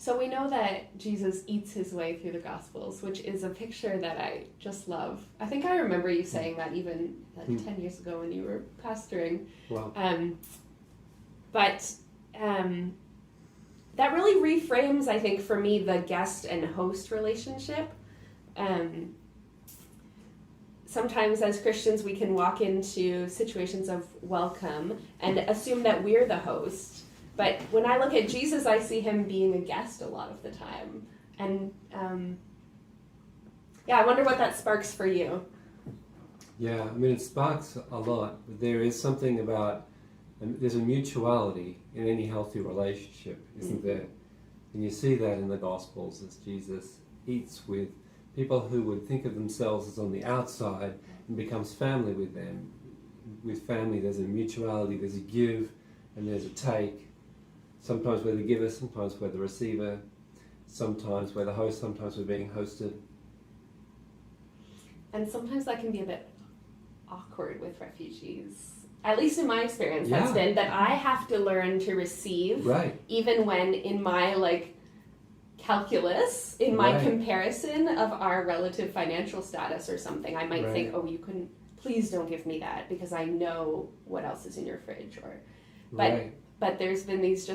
So we know that Jesus eats his way through the Gospels, which is a picture that I just love. I think I remember you saying that even 10 years ago when you were pastoring. Wow. But that really reframes, I think, for me, the guest and host relationship. Sometimes as Christians we can walk into situations of welcome and assume that we're the host. But when I look at Jesus, I see him being a guest a lot of the time. And I wonder what that sparks for you. Yeah, I mean, it sparks a lot. But there is something about, there's a mutuality in any healthy relationship, isn't there? And you see that in the Gospels as Jesus eats with people who would think of themselves as on the outside and becomes family with them. With family, there's a mutuality, there's a give and there's a take. Sometimes we're the giver, sometimes we're the receiver, sometimes we're the host, sometimes we're being hosted. And sometimes that can be a bit awkward with refugees. At least in my experience, that's been that I have to learn to receive, even when in my calculus, in my comparison of our relative financial status or something, I might think, oh, you couldn't, please don't give me that because I know what else is in your fridge. But there's been these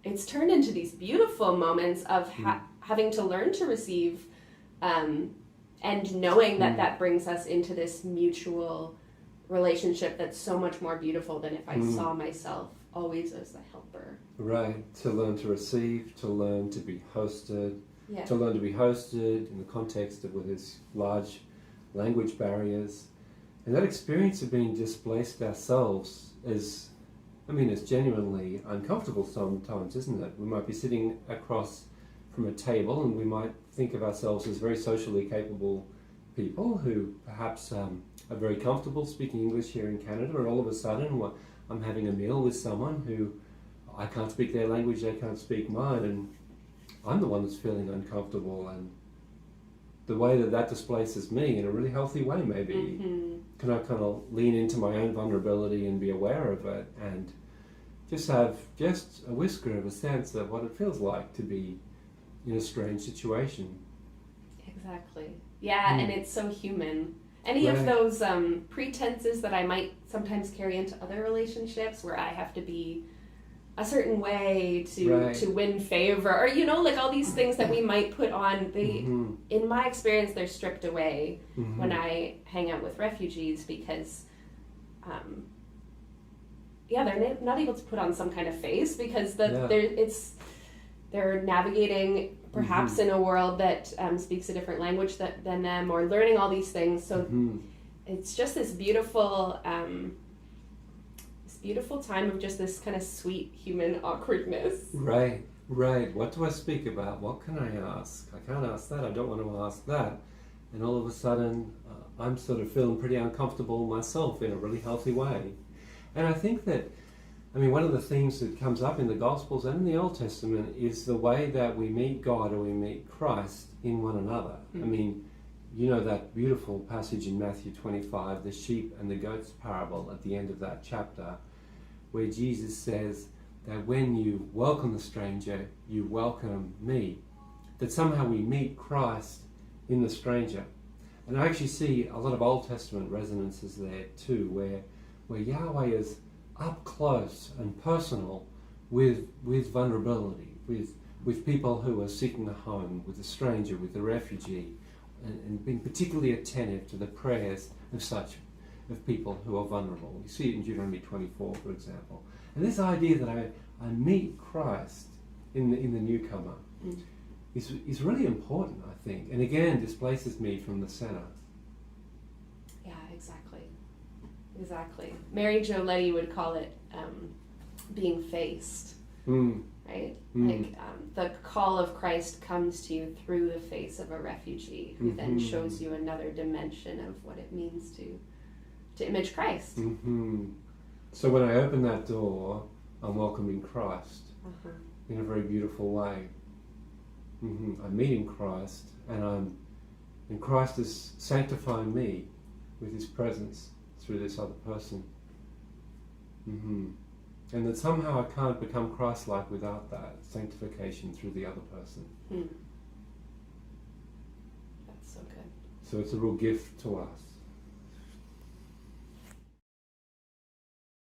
it's turned into these beautiful moments of having to learn to receive and knowing that brings us into this mutual relationship that's so much more beautiful than if I saw myself always as the helper. Right, to learn to receive, to learn to be hosted, to learn to be hosted in the context of with his large language barriers. And that experience of being displaced ourselves is genuinely uncomfortable sometimes, isn't it? We might be sitting across from a table and we might think of ourselves as very socially capable people who perhaps are very comfortable speaking English here in Canada, and all of a sudden I'm having a meal with someone who I can't speak their language, they can't speak mine, and I'm the one that's feeling uncomfortable, and the way that displaces me in a really healthy way maybe. Can I kind of lean into my own vulnerability and be aware of it and just have just a whisker of a sense of what it feels like to be in a strange situation. Exactly. Yeah, and it's so human. Any of those pretenses that I might sometimes carry into other relationships where I have to be a certain way to win favor, or all these things that we might put on, they in my experience they're stripped away when I hang out with refugees because they're not able to put on some kind of face because they're navigating perhaps in a world that speaks a different language than them, or learning all these things. So it's just this beautiful time of just this kind of sweet human awkwardness. Right. What do I speak about? What can I ask? I can't ask that. I don't want to ask that. And all of a sudden, I'm sort of feeling pretty uncomfortable myself in a really healthy way. And I think that, one of the themes that comes up in the Gospels and in the Old Testament is the way that we meet God or we meet Christ in one another. That beautiful passage in Matthew 25, the sheep and the goats parable at the end of that chapter, where Jesus says that when you welcome the stranger, you welcome me. That somehow we meet Christ in the stranger. And I actually see a lot of Old Testament resonances there too, where Yahweh is up close and personal with vulnerability, with people who are seeking a home, with the stranger, with the refugee, and being particularly attentive to the prayers of people who are vulnerable. You see it in Deuteronomy 24, for example. And this idea that I meet Christ in the newcomer is really important, I think, and again displaces me from the center. Yeah, exactly. Mary Jo Letty would call it being faced, right? The call of Christ comes to you through the face of a refugee who then shows you another dimension of what it means to image Christ. So when I open that door, I'm welcoming Christ in a very beautiful way. I'm meeting Christ, and Christ is sanctifying me with his presence through this other person. And that somehow I can't become Christ-like without that sanctification through the other person. That's so good. So it's a real gift to us.